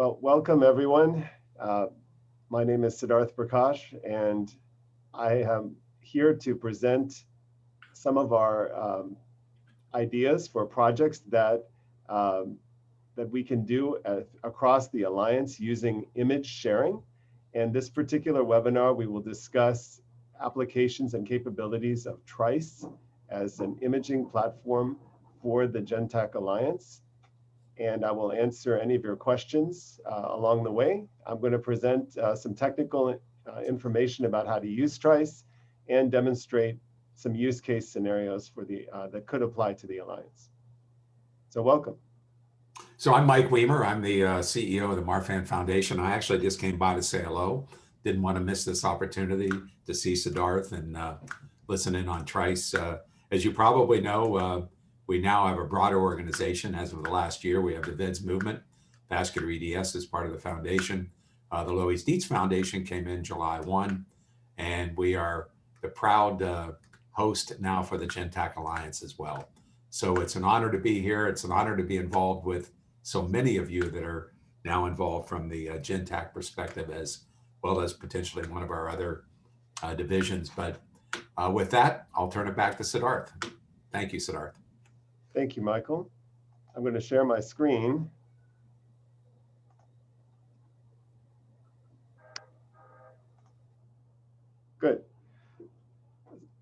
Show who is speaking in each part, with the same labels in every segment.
Speaker 1: Well, welcome everyone. My name is Siddharth Prakash, and I am here to present some of our ideas for projects that we can do across the Alliance using image sharing. And this particular webinar, we will discuss applications and capabilities of Trice as an imaging platform for the GenTAC Alliance. And I will answer any of your questions along the way. I'm going to present some technical information about how to use Trice and demonstrate some use case scenarios for that could apply to the Alliance. So welcome.
Speaker 2: So I'm Mike Weimer. I'm the CEO of the Marfan Foundation. I actually just came by to say hello. Didn't want to miss this opportunity to see Siddharth and listen in on Trice. As you probably know, we now have a broader organization. As of the last year, we have the VEDS movement. Vascular EDS is part of the foundation. The Lois Dietz Foundation came in July 1, and we are the proud host now for the GenTAC Alliance as well. So it's an honor to be here. It's an honor to be involved with so many of you that are now involved from the GenTAC perspective, as well as potentially one of our other divisions. But with that, I'll turn it back to Siddharth. Thank you, Siddharth.
Speaker 1: Thank you, Michael. I'm going to share my screen. Good.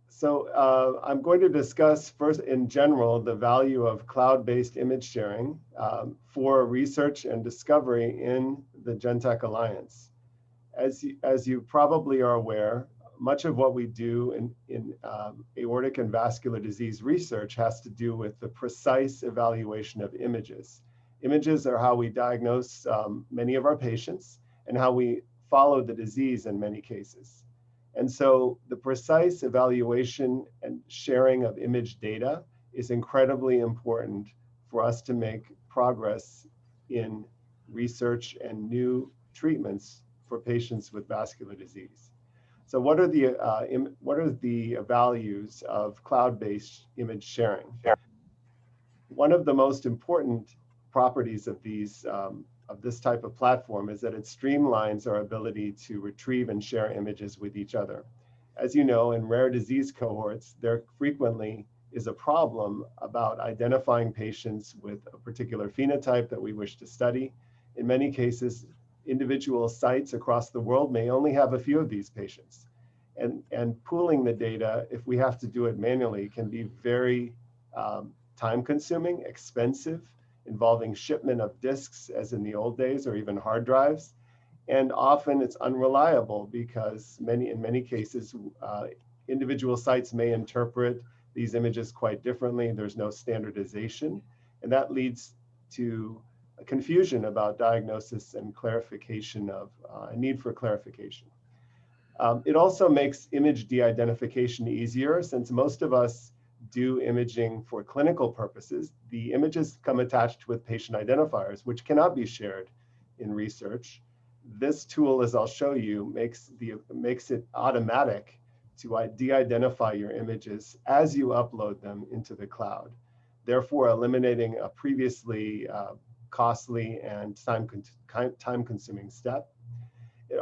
Speaker 1: So I'm going to discuss first in general the value of cloud-based image sharing for research and discovery in the GenTAC Alliance. As you probably are aware, much of what we do in aortic and vascular disease research has to do with the precise evaluation of images. Images are how we diagnose many of our patients and how we follow the disease in many cases. And so the precise evaluation and sharing of image data is incredibly important for us to make progress in research and new treatments for patients with vascular disease. So what are the values of cloud-based image sharing? One of the most important properties of this type of platform is that it streamlines our ability to retrieve and share images with each other. As you know, in rare disease cohorts, there frequently is a problem about identifying patients with a particular phenotype that we wish to study. In many cases, individual sites across the world may only have a few of these patients. And pooling the data, if we have to do it manually, can be very time-consuming, expensive, involving shipment of disks as in the old days, or even hard drives. And often it's unreliable because in many cases, individual sites may interpret these images quite differently. There's no standardization. And that leads to confusion about diagnosis and clarification of a need for clarification. It also makes image de-identification easier, since most of us do imaging for clinical purposes. The images come attached with patient identifiers, which cannot be shared in research. This tool, as I'll show you, makes it automatic to de-identify your images as you upload them into the cloud, therefore eliminating a previously costly and time-consuming step.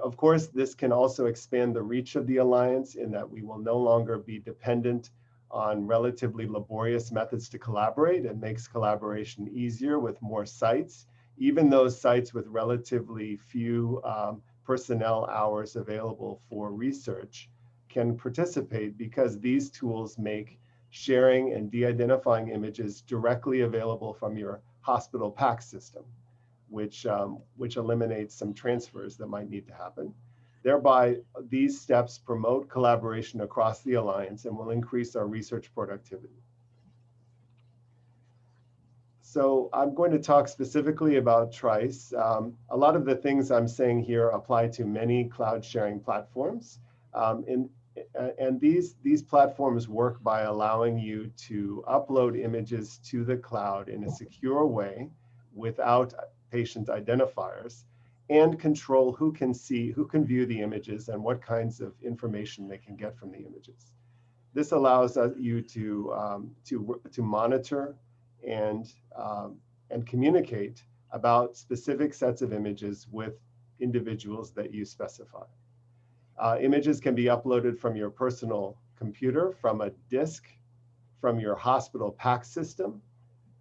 Speaker 1: Of course, this can also expand the reach of the Alliance in that we will no longer be dependent on relatively laborious methods to collaborate. It makes collaboration easier with more sites. Even those sites with relatively few personnel hours available for research can participate, because these tools make sharing and de-identifying images directly available from your hospital PACS system, which eliminates some transfers that might need to happen. Thereby, these steps promote collaboration across the Alliance and will increase our research productivity. So I'm going to talk specifically about Trice. A lot of the things I'm saying here apply to many cloud sharing platforms. And these platforms work by allowing you to upload images to the cloud in a secure way without patient identifiers, and control who can view the images and what kinds of information they can get from the images. This allows you to monitor and communicate about specific sets of images with individuals that you specify. Images can be uploaded from your personal computer, from a disk, from your hospital PACS system.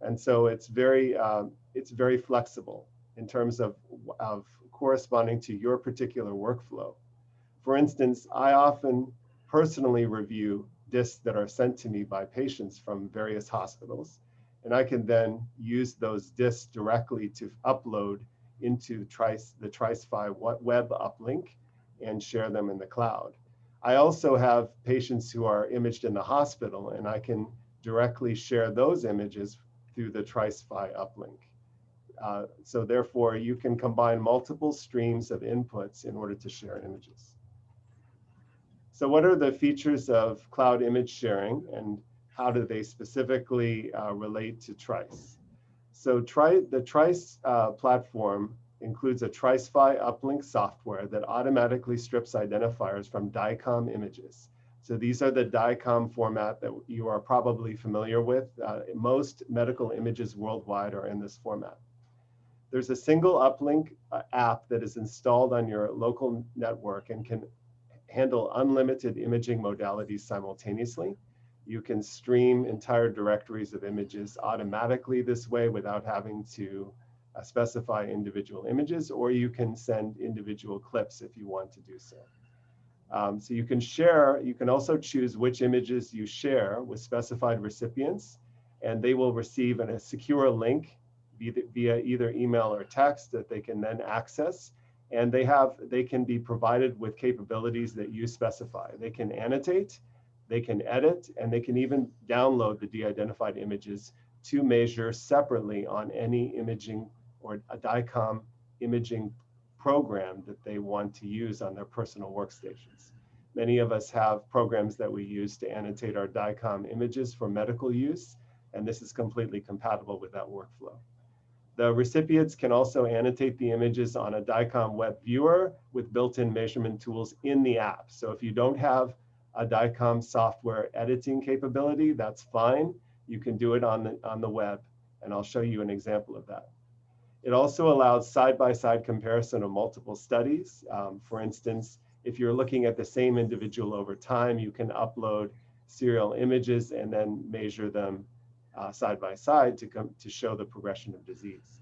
Speaker 1: And so it's very flexible in terms of corresponding to your particular workflow. For instance, I often personally review disks that are sent to me by patients from various hospitals, and I can then use those disks directly to upload into the TriceFi web uplink and share them in the cloud. I also have patients who are imaged in the hospital, and I can directly share those images through the TriceFi uplink. So therefore, you can combine multiple streams of inputs in order to share images. So what are the features of cloud image sharing, and how do they specifically relate to Trice? So the Trice platform includes a TriceFi uplink software that automatically strips identifiers from DICOM images. So these are the DICOM format that you are probably familiar with. Most medical images worldwide are in this format. There's a single uplink app that is installed on your local network and can handle unlimited imaging modalities simultaneously. You can stream entire directories of images automatically this way without having to specify individual images, or you can send individual clips if you want to do so. So you can share, you can also choose which images you share with specified recipients, and they will receive a secure link via either email or text that they can then access. And they can be provided with capabilities that you specify. They can annotate, they can edit, and they can even download the de-identified images to measure separately on any imaging or a DICOM imaging program that they want to use on their personal workstations. Many of us have programs that we use to annotate our DICOM images for medical use, and this is completely compatible with that workflow. The recipients can also annotate the images on a DICOM web viewer with built-in measurement tools in the app. So if you don't have a DICOM software editing capability, that's fine. You can do it on the web, and I'll show you an example of that. It also allows side-by-side comparison of multiple studies. For instance, if you're looking at the same individual over time, you can upload serial images and then measure them side by side to show the progression of disease.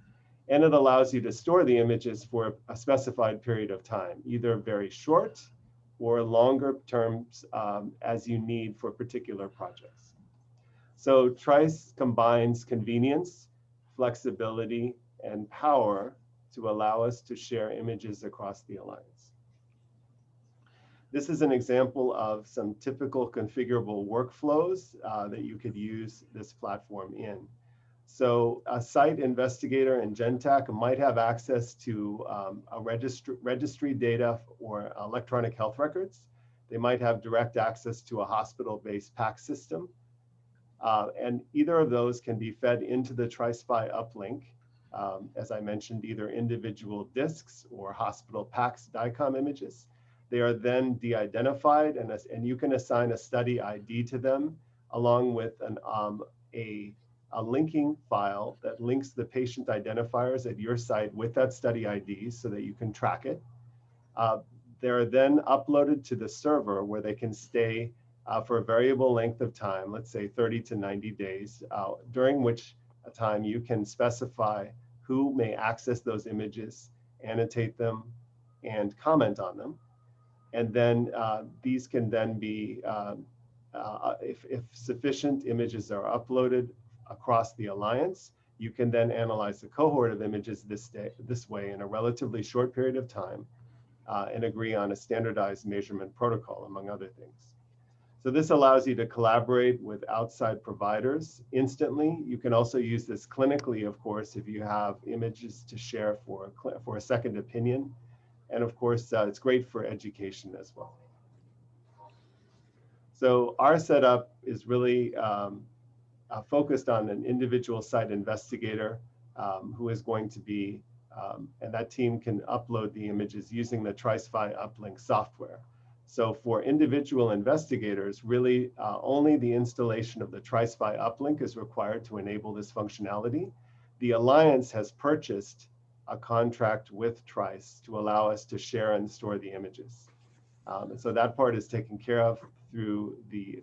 Speaker 1: And it allows you to store the images for a specified period of time, either very short or longer terms as you need for particular projects. So Trice combines convenience, flexibility, and power to allow us to share images across the Alliance. This is an example of some typical configurable workflows that you could use this platform in. So a site investigator in GenTAC might have access to a registry data or electronic health records. They might have direct access to a hospital-based PACS system. And either of those can be fed into the TriceFi uplink. As I mentioned, either individual disks or hospital PACS DICOM images. They are then de-identified, and you can assign a study ID to them, along with a linking file that links the patient identifiers at your site with that study ID so that you can track it. They're then uploaded to the server where they can stay for a variable length of time, let's say 30 to 90 days, during which time you can specify who may access those images, annotate them, and comment on them. And then these can then be, if sufficient images are uploaded across the Alliance, you can then analyze the cohort of images this way in a relatively short period of time and agree on a standardized measurement protocol, among other things. So this allows you to collaborate with outside providers instantly. You can also use this clinically, of course, if you have images to share for a second opinion. And of course, it's great for education as well. So our setup is really focused on an individual site investigator who is going to be, and that team can upload the images using the TriceFi uplink software. So for individual investigators, really only the installation of the TriceFi uplink is required to enable this functionality. The Alliance has purchased a contract with Trice to allow us to share and store the images. And so that part is taken care of through the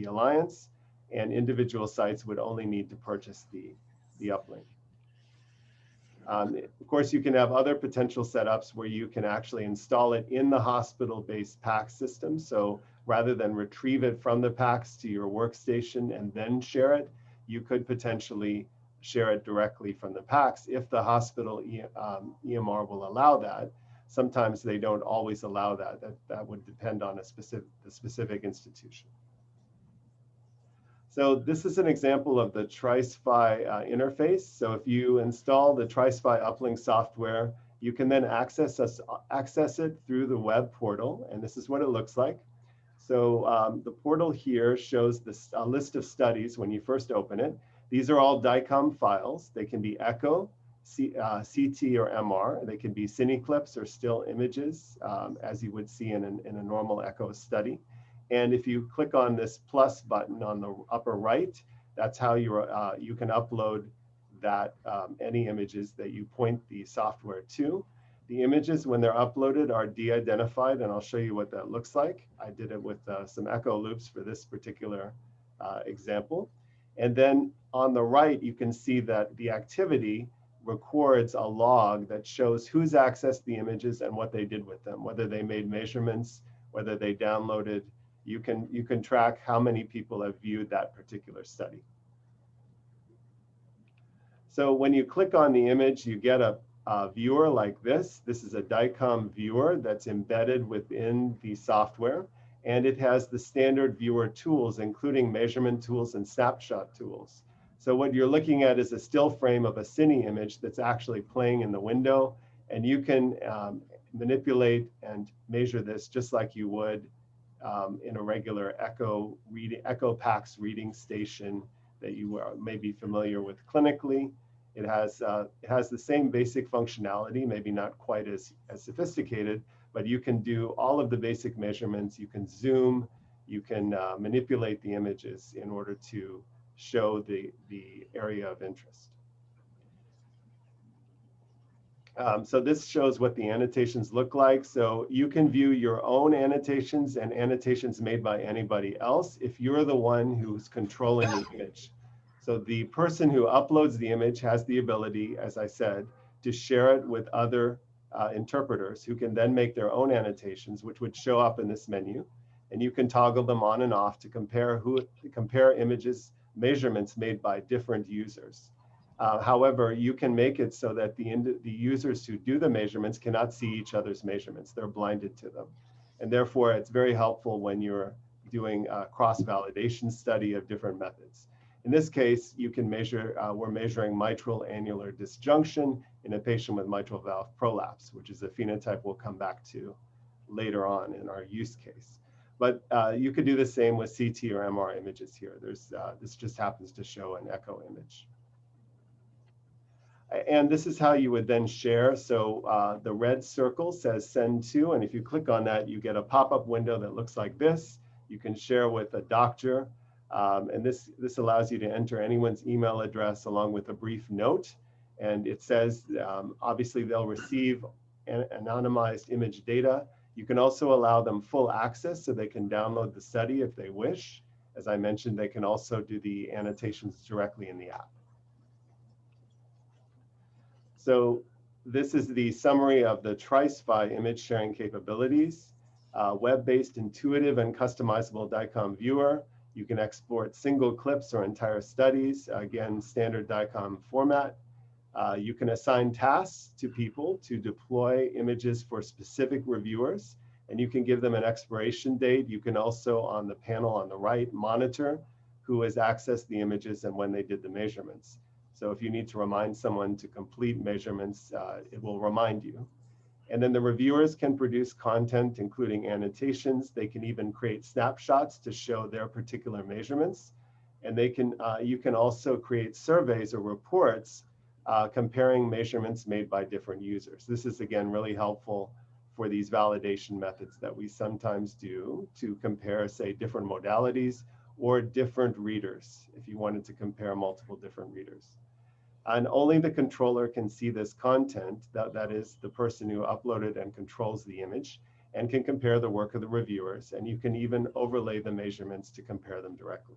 Speaker 1: Alliance, and individual sites would only need to purchase the uplink. Of course, you can have other potential setups where you can actually install it in the hospital-based PACS system. So rather than retrieve it from the PACS to your workstation and then share it, you could potentially share it directly from the PACS if the hospital EMR will allow that. Sometimes they don't always allow that. That would depend on the specific institution. So this is an example of the TriceFi interface. So if you install the TriceFi uplink software, you can then access it through the web portal, and this is what it looks like. So the portal here shows a list of studies when you first open it. These are all DICOM files. They can be echo, CT or MR. They can be cine clips or still images, as you would see in a normal echo study. And if you click on this plus button on the upper right, that's how you can upload that any images that you point the software to. The images, when they're uploaded, are de-identified, and I'll show you what that looks like. I did it with some echo loops for this particular example. And then on the right, you can see that the activity records a log that shows who's accessed the images and what they did with them, whether they made measurements, whether they downloaded. You can track how many people have viewed that particular study. So when you click on the image, you get a viewer like this. This is a DICOM viewer that's embedded within the software, and it has the standard viewer tools, including measurement tools and snapshot tools. So what you're looking at is a still frame of a cine image that's actually playing in the window, and you can manipulate and measure this just like you would in a regular echo PACS reading station that you may be familiar with clinically. It has the same basic functionality, maybe not quite as sophisticated, but you can do all of the basic measurements. You can zoom, you can manipulate the images in order to show the area of interest. So this shows what the annotations look like. So you can view your own annotations and annotations made by anybody else if you're the one who's controlling the image. So the person who uploads the image has the ability, as I said, to share it with other interpreters who can then make their own annotations, which would show up in this menu. And you can toggle them on and off to compare images, measurements made by different users. However, you can make it so that the users who do the measurements cannot see each other's measurements. They're blinded to them. And therefore, it's very helpful when you're doing a cross-validation study of different methods. In this case, you can measure, we're measuring mitral annular disjunction in a patient with mitral valve prolapse, which is a phenotype we'll come back to later on in our use case. But you could do the same with CT or MR images here. This just happens to show an echo image. And this is how you would then share. So the red circle says send to, and if you click on that, you get a pop-up window that looks like this. You can share with a doctor, and this allows you to enter anyone's email address along with a brief note. And it says, obviously they'll receive anonymized image data. You can also allow them full access so they can download the study if they wish. As I mentioned, they can also do the annotations directly in the app. So this is the summary of the TriceFi image sharing capabilities. Web-based, intuitive, and customizable DICOM viewer. You can export single clips or entire studies, again, standard DICOM format. You can assign tasks to people to deploy images for specific reviewers, and you can give them an expiration date. You can also, on the panel on the right, monitor who has accessed the images and when they did the measurements. So if you need to remind someone to complete measurements, it will remind you. And then the reviewers can produce content, including annotations. They can even create snapshots to show their particular measurements. And they can, you can also create surveys or reports comparing measurements made by different users. This is, again, really helpful for these validation methods that we sometimes do to compare, say, different modalities or different readers, if you wanted to compare multiple different readers. And only the controller can see this content, that is the person who uploaded and controls the image, and can compare the work of the reviewers. And you can even overlay the measurements to compare them directly.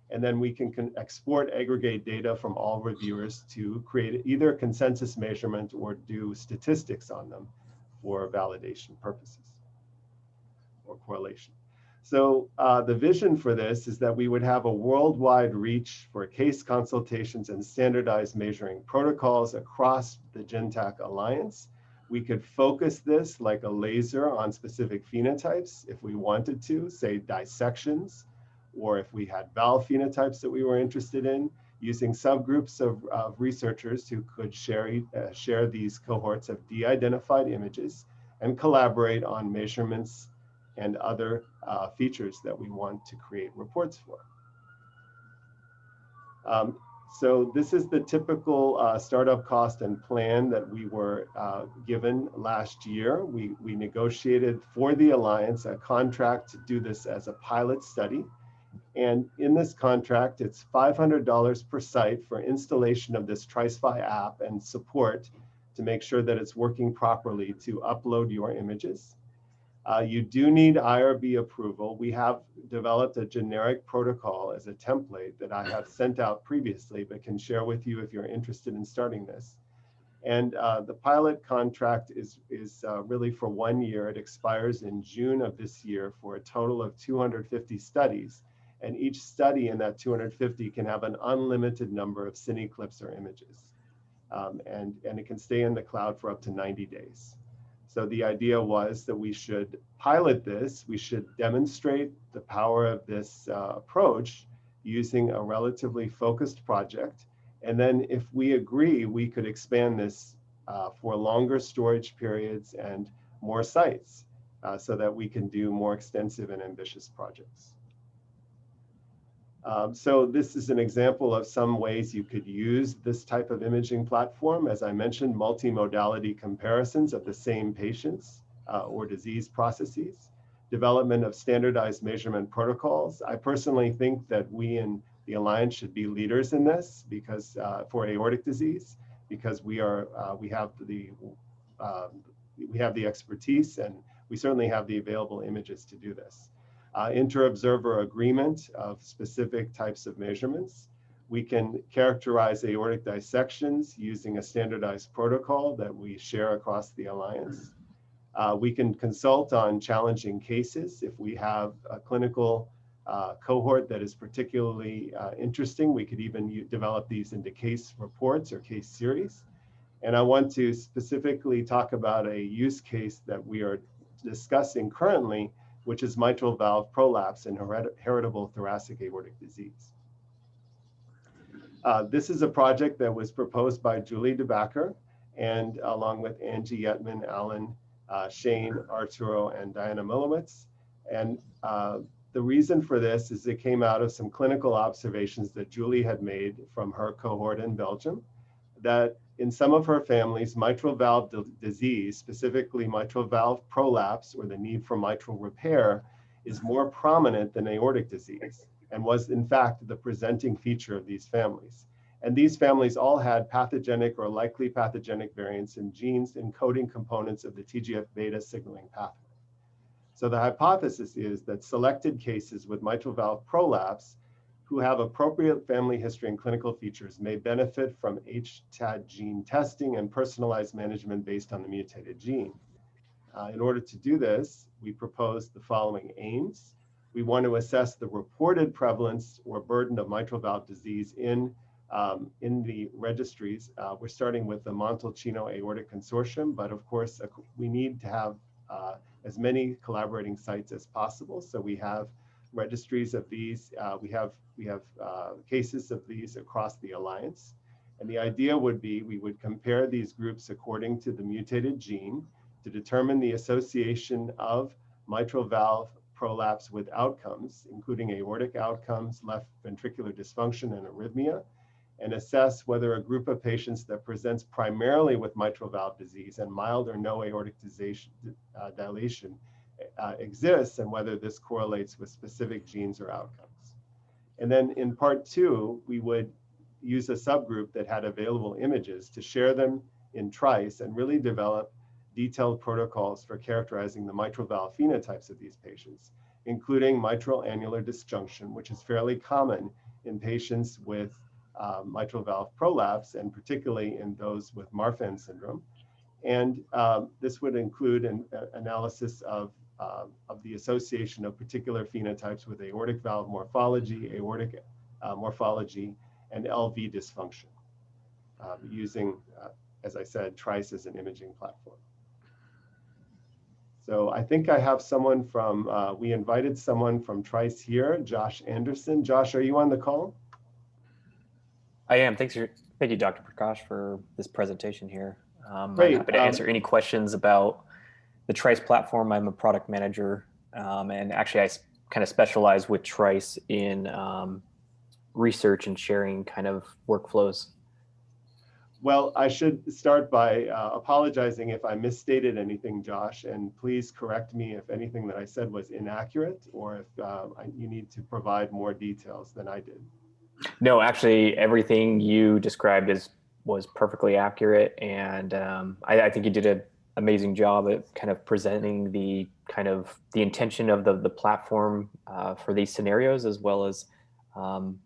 Speaker 1: And then we can export aggregate data from all reviewers to create either a consensus measurement or do statistics on them for validation purposes or correlation. So the vision for this is that we would have a worldwide reach for case consultations and standardized measuring protocols across the GenTAC Alliance. We could focus this like a laser on specific phenotypes if we wanted to, say dissections, or if we had valve phenotypes that we were interested in, using subgroups of researchers who could share these cohorts of de-identified images and collaborate on measurements and other features that we want to create reports for. So this is the typical startup cost and plan that we were given last year. We negotiated for the Alliance a contract to do this as a pilot study. And in this contract, it's $500 per site for installation of this TriceFi app and support to make sure that it's working properly to upload your images. You do need IRB approval. We have developed a generic protocol as a template that I have sent out previously, but can share with you if you're interested in starting this. And the pilot contract is really for 1 year. It expires in June of this year for a total of 250 studies. And each study in that 250 can have an unlimited number of cine clips or images. And it can stay in the cloud for up to 90 days. So the idea was that we should pilot this, we should demonstrate the power of this approach using a relatively focused project. And then if we agree, we could expand this for longer storage periods and more sites so that we can do more extensive and ambitious projects. So this is an example of some ways you could use this type of imaging platform. As I mentioned, multimodality comparisons of the same patients or disease processes, development of standardized measurement protocols. I personally think that we in the Alliance should be leaders in this because for aortic disease, because we have the expertise and we certainly have the available images to do this. Inter-observer agreement of specific types of measurements. We can characterize aortic dissections using a standardized protocol that we share across the Alliance. We can consult on challenging cases. If we have a clinical cohort that is particularly interesting, we could even develop these into case reports or case series. And I want to specifically talk about a use case that we are discussing currently, which is mitral valve prolapse in heritable thoracic aortic disease. This is a project that was proposed by Julie DeBacker and along with Angie Yetman, Alan, Shane, Arturo, and Diana Milowitz. And the reason for this is it came out of some clinical observations that Julie had made from her cohort in Belgium, that in some of her families, mitral valve disease, specifically mitral valve prolapse or the need for mitral repair, is more prominent than aortic disease and was in fact the presenting feature of these families. And these families all had pathogenic or likely pathogenic variants in genes encoding components of the TGF-beta signaling pathway. So the hypothesis is that selected cases with mitral valve prolapse who have appropriate family history and clinical features may benefit from HTAD gene testing and personalized management based on the mutated gene. In order to do this, we propose the following aims. We want to assess the reported prevalence or burden of mitral valve disease in the registries. We're starting with the Montalcino Aortic Consortium, but of course, we need to have as many collaborating sites as possible. So we have registries of these. We have cases of these across the Alliance. And the idea would be we would compare these groups according to the mutated gene to determine the association of mitral valve prolapse with outcomes, including aortic outcomes, left ventricular dysfunction, and arrhythmia, and assess whether a group of patients that presents primarily with mitral valve disease and mild or no aortic dilation exists and whether this correlates with specific genes or outcomes. And then in part two, we would use a subgroup that had available images to share them in Trice and really develop detailed protocols for characterizing the mitral valve phenotypes of these patients, including mitral annular disjunction, which is fairly common in patients with mitral valve prolapse, and particularly in those with Marfan syndrome. And this would include an analysis of the association of particular phenotypes with aortic valve morphology, aortic morphology, and LV dysfunction, using, as I said, Trice as an imaging platform. So I think I have someone from, we invited someone from Trice here, Josh Anderson. Josh, are you on the call?
Speaker 3: I am. Thank you, Dr. Prakash, for this presentation here.
Speaker 1: Great.
Speaker 3: I'm happy to answer any questions about the Trice platform. I'm a product manager, and actually I kind of specialize with Trice in research and sharing kind of workflows.
Speaker 1: Well, I should start by apologizing if I misstated anything, Josh, and please correct me if anything that I said was inaccurate, or if you need to provide more details than I did.
Speaker 3: No, actually, everything you described was perfectly accurate, and I think you did an amazing job at kind of presenting the intention of the platform for these scenarios, as well as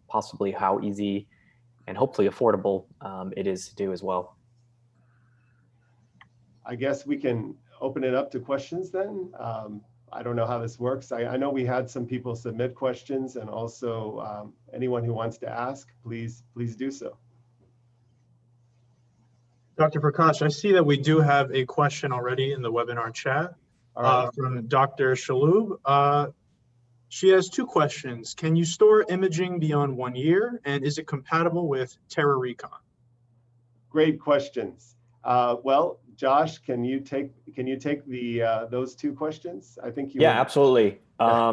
Speaker 3: possibly how easy and hopefully affordable it is to do as well.
Speaker 1: I guess we can open it up to questions then. I don't know how this works. I know we had some people submit questions, and also anyone who wants to ask, please do so.
Speaker 4: Dr. Prakash, I see that we do have a question already in the webinar chat from Dr. Shalhoub. She has two questions. Can you store imaging beyond 1 year, and is it compatible with Trice Recon?
Speaker 1: Great questions. Well, Josh, can you take those two questions? I think you.
Speaker 3: Yeah, absolutely.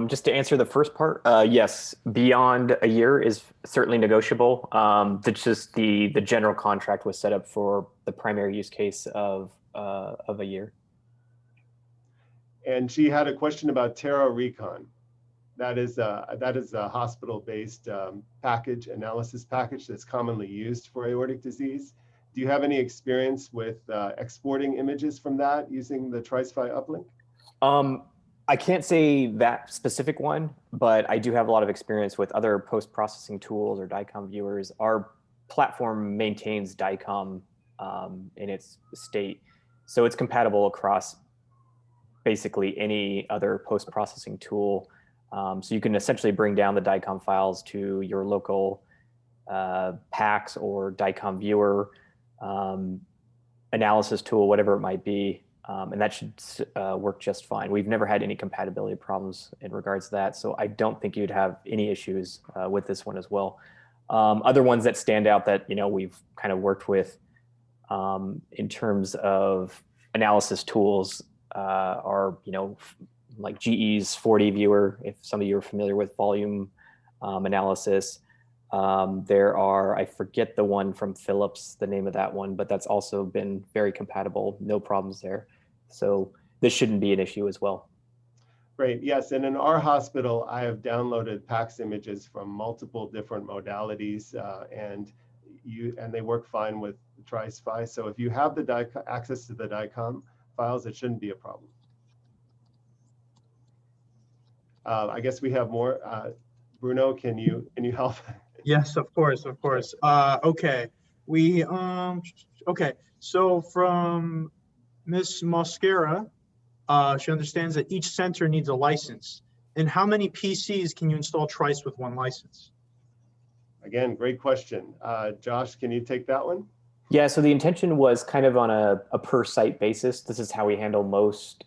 Speaker 3: Just to answer the first part, yes, beyond a year is certainly negotiable. That's just the general contract was set up for the primary use case of a year.
Speaker 1: And she had a question about Trice Recon. That is a hospital-based analysis package that's commonly used for aortic disease. Do you have any experience with exporting images from that using the TriceFi uplink?
Speaker 3: I can't say that specific one, but I do have a lot of experience with other post-processing tools or DICOM viewers. Our platform maintains DICOM in its state, so it's compatible across basically any other post-processing tool. So you can essentially bring down the DICOM files to your local PACS or DICOM viewer, analysis tool, whatever it might be, and that should work just fine. We've never had any compatibility problems in regards to that, so I don't think you'd have any issues with this one as well. Other ones that stand out that we've kind of worked with in terms of analysis tools are like GE's 4D viewer, if some of you are familiar with volume analysis. There are, I forget the one from Philips, the name of that one, but that's also been very compatible, no problems there. So this shouldn't be an issue as well.
Speaker 1: Great, yes, and in our hospital, I have downloaded PACS images from multiple different modalities, and they work fine with TriceFi. So if you have the access to the DICOM files, it shouldn't be a problem. I guess we have more. Bruno, can you help?
Speaker 4: Yes, of course. Okay, okay. So from Ms. Mosquera, she understands that each center needs a license. And how many PCs can you install Trice with one license?
Speaker 1: Again, great question. Josh, can you take that one?
Speaker 3: Yeah, so the intention was kind of on a per site basis. This is how we handle most,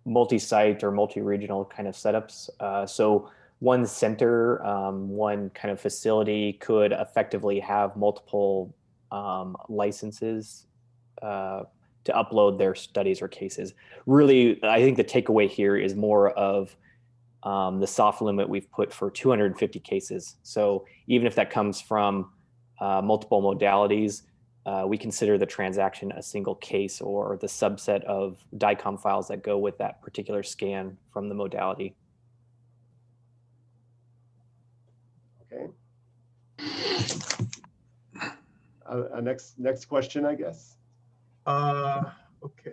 Speaker 3: multi-site or multi-regional kind of setups. So one center, one kind of facility could effectively have multiple licenses to upload their studies or cases. Really, I think the takeaway here is more of the soft limit we've put for 250 cases. So even if that comes from multiple modalities, we consider the transaction a single case or the subset of DICOM files that go with that particular scan from the modality.
Speaker 1: Okay. Next question, I guess.
Speaker 4: Okay.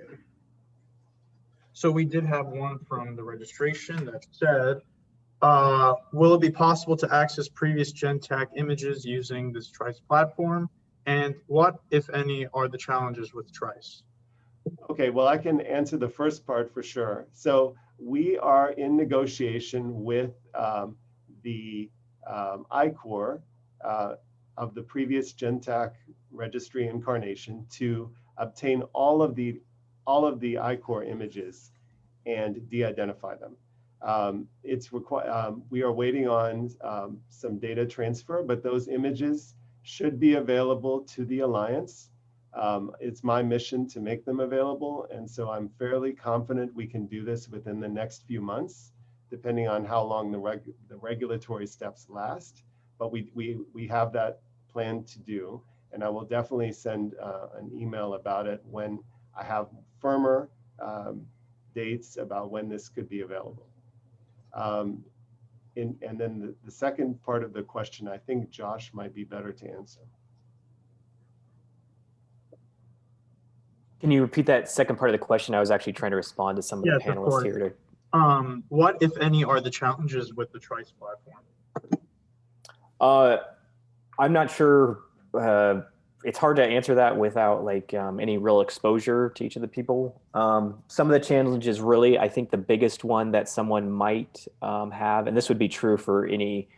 Speaker 4: So we did have one from the registration that said, will it be possible to access previous GenTAC images using this Trice platform? And what, if any, are the challenges with Trice?
Speaker 1: Okay, well, I can answer the first part for sure. So we are in negotiation with the I-Core of the previous GenTAC registry incarnation to obtain all of the I-Core images and de-identify them. We are waiting on some data transfer, but those images should be available to the Alliance. It's my mission to make them available, and so I'm fairly confident we can do this within the next few months, depending on how long the regulatory steps last. But we have that plan to do, and I will definitely send an email about it when I have firmer dates about when this could be available. And then the second part of the question, I think Josh might be better to answer.
Speaker 3: Can you repeat that second part of the question? I was actually trying to respond to some of the panelists here.
Speaker 4: What, if any, are the challenges with the Trice platform?
Speaker 3: I'm not sure. It's hard to answer that without like any real exposure to each of the people. Some of the challenges really, I think the biggest one that someone might have, and this would be true for any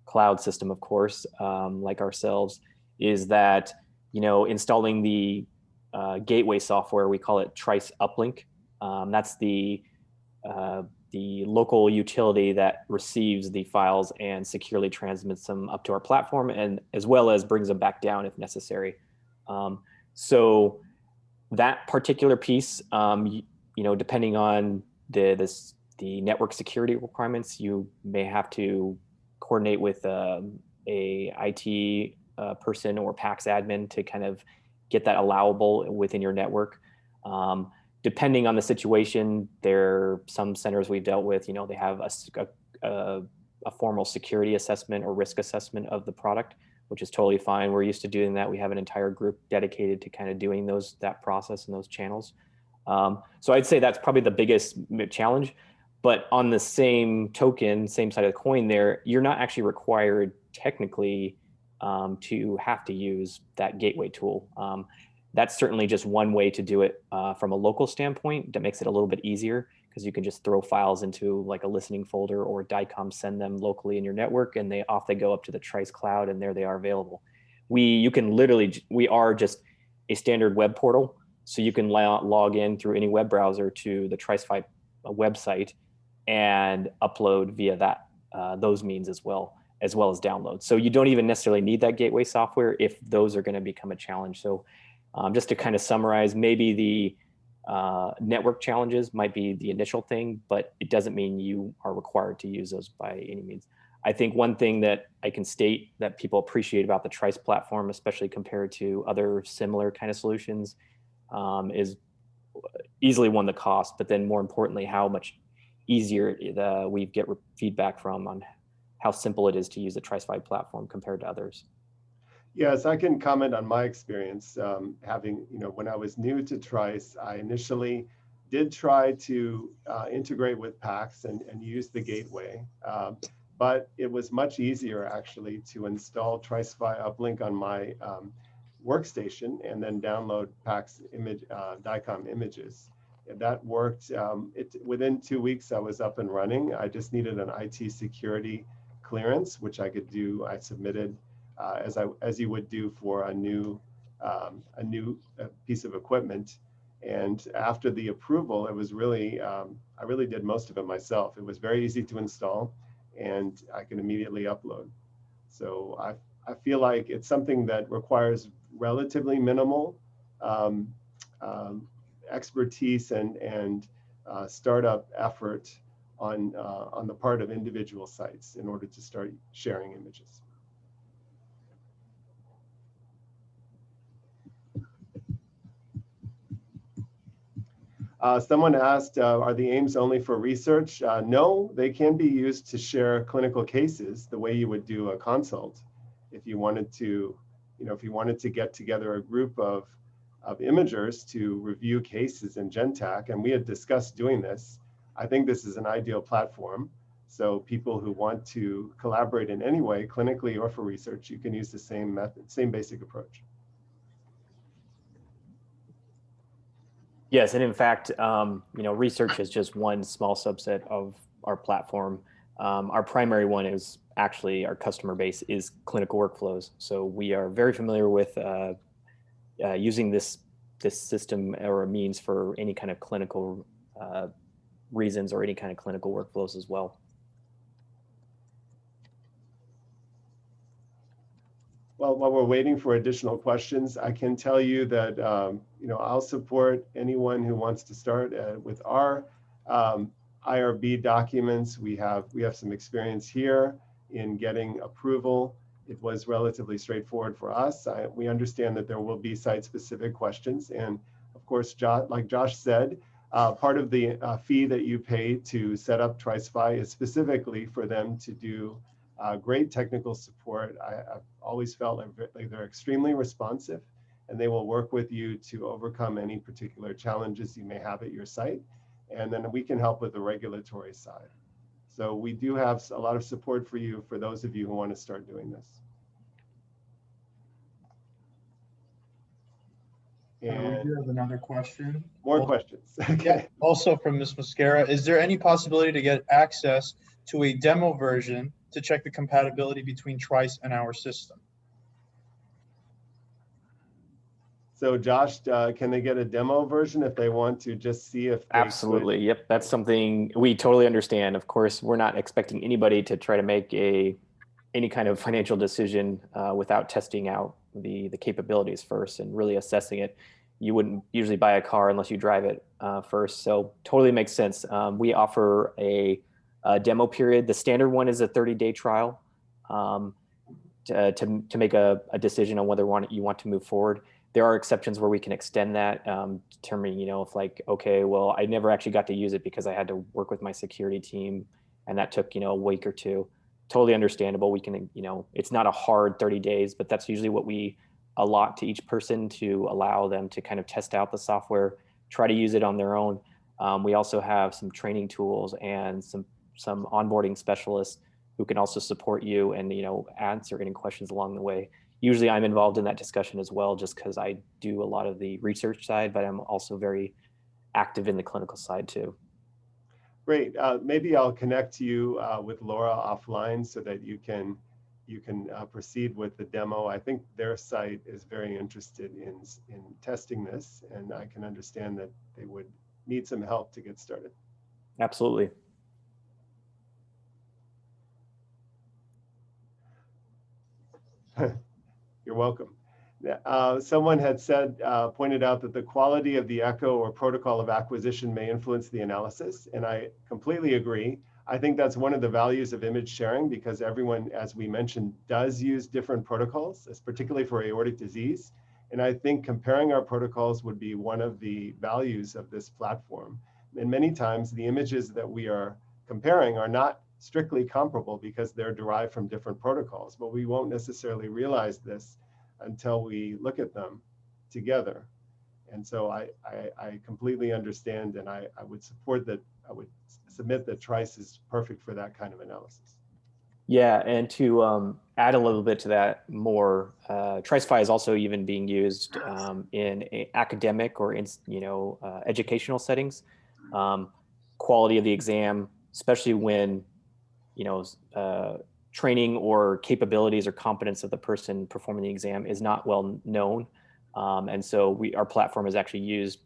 Speaker 3: cloud system, of course, like ourselves, is that, you know, installing the gateway software, we call it Trice Uplink. That's the local utility that receives the files and securely transmits them up to our platform, and as well as brings them back down if necessary. So that particular piece, you know, depending on the network security requirements, you may have to coordinate with a IT person or PAX admin to kind of get that allowable within your network. Depending on the situation, there are some centers we've dealt with, you know, they have a formal security assessment or risk assessment of the product, which is totally fine. We're used to doing that. We have an entire group dedicated to kind of doing that process and those channels. So I'd say that's probably the biggest challenge. But on the same token, same side of the coin there, you're not actually required technically to have to use that gateway tool. That's certainly just one way to do it from a local standpoint. That makes it a little bit easier because you can just throw files into like a listening folder or DICOM, send them locally in your network, and they go up to the Trice cloud, and there they are available. We are just a standard web portal, so you can log in through any web browser to the Trice5 website and upload via those means as well as download. So you don't even necessarily need that gateway software if those are going to become a challenge. So just to kind of summarize, maybe the network challenges might be the initial thing, but it doesn't mean you are required to use those by any means. I think one thing that I can state that people appreciate about the Trice platform, especially compared to other similar kind of solutions, is easily one, the cost, but then more importantly, how much easier we get feedback from on how simple it is to use the Trice5 platform compared to others.
Speaker 1: Yes, I can comment on my experience. Having, you know, when I was new to Trice, I initially did try to integrate with PAX and use the gateway, but it was much easier actually to install Trice5 Uplink on my workstation and then download PAX DICOM images. And that worked. Within 2 weeks, I was up and running. I just needed an IT security clearance, which I could do. I submitted as you would do for a new piece of equipment. And after the approval, it was really, I really did most of it myself. It was very easy to install, and I can immediately upload. So I feel like it's something that requires relatively minimal expertise and startup effort on the part of individual sites in order to start sharing images. Someone asked, are the aims only for research? No, they can be used to share clinical cases the way you would do a consult. If you wanted to, if you wanted to get together a group of imagers to review cases in GenTAC, and we had discussed doing this, I think this is an ideal platform. So people who want to collaborate in any way, clinically or for research, you can use the same method, same basic approach.
Speaker 3: Yes, and in fact, research is just one small subset of our platform. Our primary one is actually our customer base is clinical workflows. So we are very familiar with using this system or a means for any kind of clinical reasons or any kind of clinical workflows as well.
Speaker 1: Well, while we're waiting for additional questions, I can tell you that I'll support anyone who wants to start with our IRB documents. We have some experience here in getting approval. It was relatively straightforward for us. We understand that there will be site-specific questions, and of course, like Josh said, part of the fee that you pay to set up TriceFi is specifically for them to do great technical support. I've always felt like they're extremely responsive, and they will work with you to overcome any particular challenges you may have at your site. And then we can help with the regulatory side. So we do have a lot of support for you, for those of you who want to start doing this.
Speaker 4: And we do have another question.
Speaker 1: More questions. Okay.
Speaker 4: Yeah, also from Ms. Mosquera, is there any possibility to get access to a demo version to check the compatibility between Trice and our system?
Speaker 1: So Josh, can they get a demo version if they want to just see if they
Speaker 3: Absolutely.
Speaker 1: could?
Speaker 3: Yep. That's something we totally understand. Of course, we're not expecting anybody to try to make any kind of financial decision without testing out the capabilities first and really assessing it. You wouldn't usually buy a car unless you drive it first. So totally makes sense. We offer a demo period. The standard one is a 30-day trial to make a decision on whether you want to move forward. There are exceptions where we can extend that, determining, if like, okay, well, I never actually got to use it because I had to work with my security team and that took, a week or two. Totally understandable. We can, it's not a hard 30 days, but that's usually what we allot to each person to allow them to kind of test out the software, try to use it on their own. We also have some training tools and some onboarding specialists who can also support you and, answer any questions along the way. Usually I'm involved in that discussion as well, just because I do a lot of the research side, but I'm also very active in the clinical side too.
Speaker 1: Great. Maybe I'll connect you with Laura offline so that you can proceed with the demo. I think their site is very interested in testing this, and I can understand that they would need some help to get started.
Speaker 3: Absolutely.
Speaker 1: You're welcome. Someone had pointed out that the quality of the echo or protocol of acquisition may influence the analysis, and I completely agree. I think that's one of the values of image sharing, because everyone, as we mentioned, does use different protocols, particularly for aortic disease. And I think comparing our protocols would be one of the values of this platform. And many times the images that we are comparing are not strictly comparable because they're derived from different protocols, but we won't necessarily realize this until we look at them together. And so I completely understand, and I would support that. I would submit that Trice is perfect for that kind of analysis.
Speaker 3: Yeah, and to add a little bit to that more, TriceFi is also even being used in academic or educational settings. Quality of the exam, especially when training or capabilities or competence of the person performing the exam is not well known. And so our platform is actually used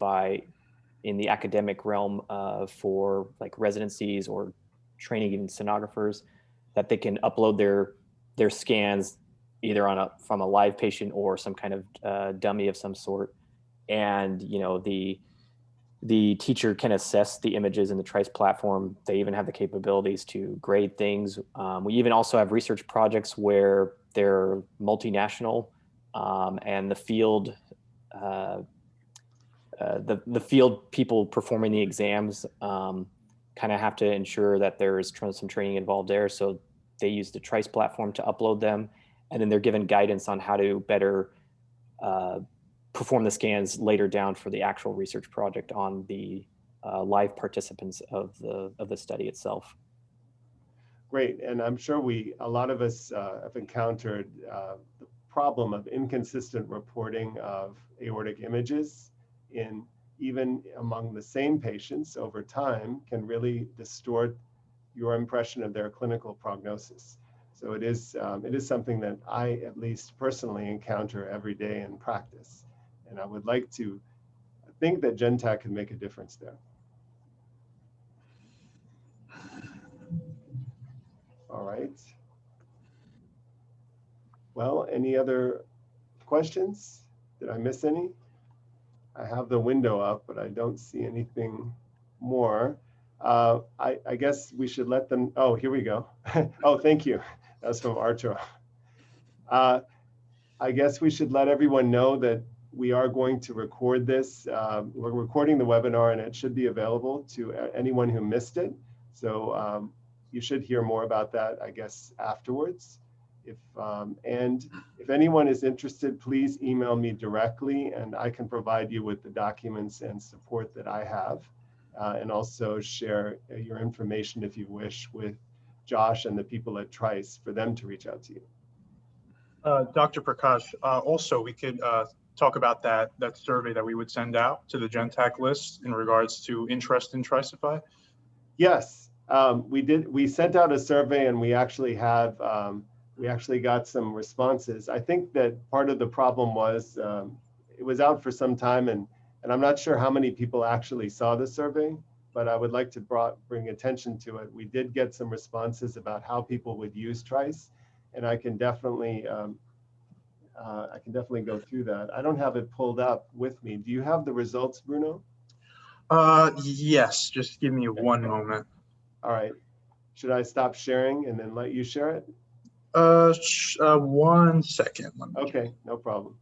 Speaker 3: in the academic realm for like residencies or training even sonographers, that they can upload their scans either from a live patient or some kind of dummy of some sort. And the teacher can assess the images in the Trice platform. They even have the capabilities to grade things. We even also have research projects where they're multinational, and the field people performing the exams kind of have to ensure that there's some training involved there. So they use the Trice platform to upload them. and then they're given guidance on how to better perform the scans later down for the actual research project on the live participants of the study itself.
Speaker 1: Great, and I'm sure a lot of us have encountered the problem of inconsistent reporting of aortic images even among the same patients over time can really distort your impression of their clinical prognosis. So it is something that I at least personally encounter every day in practice. And I would like to think that GenTAC can make a difference there. All right. Well, any other questions? Did I miss any? I have the window up, but I don't see anything more. I guess we should let them, oh, here we go. Oh, thank you. That's from Arturo. I guess we should let everyone know that we are going to record this. We're recording the webinar and it should be available to anyone who missed it. So you should hear more about that, I guess, afterwards. And if anyone is interested, please email me directly and I can provide you with the documents and support that I have, and also share your information if you wish with Josh and the people at Trice for them to reach out to you.
Speaker 4: Dr. Prakash, also we could talk about that survey that we would send out to the GenTAC list in regards to interest in Tricify.
Speaker 1: Yes, we did. We sent out a survey and we actually have we actually got some responses. I think that part of the problem was it was out for some time and I'm not sure how many people actually saw the survey, but I would like to bring attention to it. We did get some responses about how people would use Trice, and I can definitely go through that. I don't have it pulled up with me. Do you have the results, Bruno?
Speaker 4: Yes, just give me one moment.
Speaker 1: All right. Should I stop sharing and then let you share it?
Speaker 4: 1 second.
Speaker 1: Okay, no problem.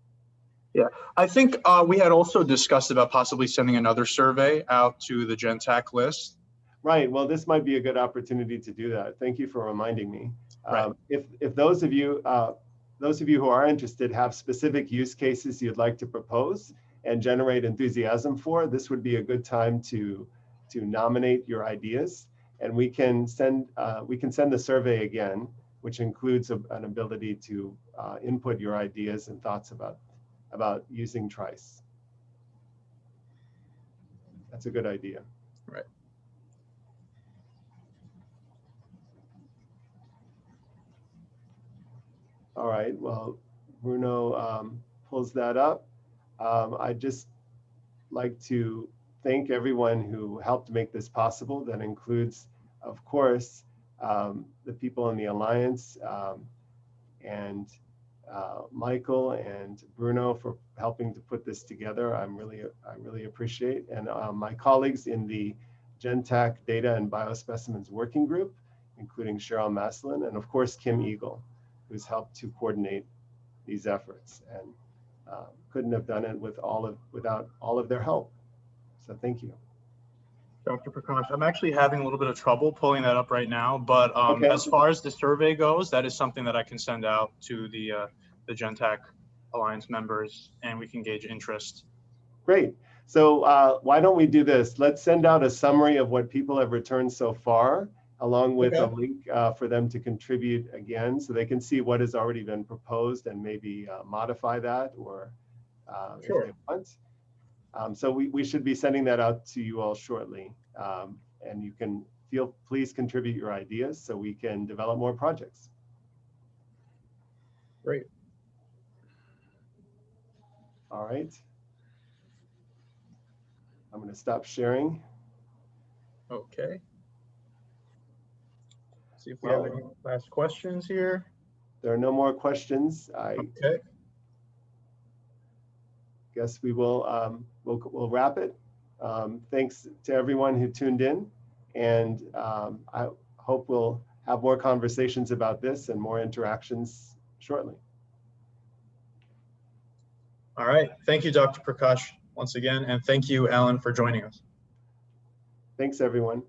Speaker 4: Yeah, I think we had also discussed about possibly sending another survey out to the GenTAC list.
Speaker 1: Right, well, this might be a good opportunity to do that. Thank you for reminding me.
Speaker 4: Right.
Speaker 1: If those of you who are interested have specific use cases you'd like to propose and generate enthusiasm for, this would be a good time to nominate your ideas, and we can send the survey again, which includes an ability to input your ideas and thoughts about using Trice. That's a good idea.
Speaker 4: Right.
Speaker 1: All right, well, Bruno pulls that up. I'd just like to thank everyone who helped make this possible. That includes, of course, the people in the Alliance and Michael and Bruno for helping to put this together. I really appreciate, and my colleagues in the GenTAC Data and Biospecimens Working Group, including Cheryl Maslin, and of course Kim Eagle, who's helped to coordinate these efforts, and couldn't have done it without all of their help. So thank you.
Speaker 4: Dr. Prakash, I'm actually having a little bit of trouble pulling that up right now, but
Speaker 1: Okay.
Speaker 4: as far as the survey goes, that is something that I can send out to the GenTAC Alliance members, and we can gauge interest.
Speaker 1: Great. So why don't we do this? Let's send out a summary of what people have returned so far, along with a link for them to contribute again, so they can see what has already been proposed and maybe modify that or
Speaker 4: Sure.
Speaker 1: if they want. So we should be sending that out to you all shortly. And you can please contribute your ideas so we can develop more projects.
Speaker 4: Great.
Speaker 1: All right. I'm going to stop sharing.
Speaker 4: Okay. See if we have any last questions here.
Speaker 1: There are no more questions. I guess we will we'll wrap it. Thanks to everyone who tuned in, and I hope we'll have more conversations about this and more interactions shortly.
Speaker 4: All right. Thank you, Dr. Prakash, once again, and thank you, Alan, for joining us.
Speaker 1: Thanks, everyone.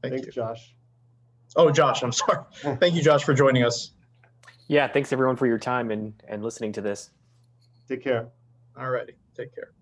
Speaker 4: Thanks,
Speaker 1: Josh.
Speaker 4: Oh, Josh, I'm sorry. Thank you, Josh, for joining us.
Speaker 3: Yeah, thanks everyone for your time and listening to this.
Speaker 1: Take care.
Speaker 4: All righty, take care.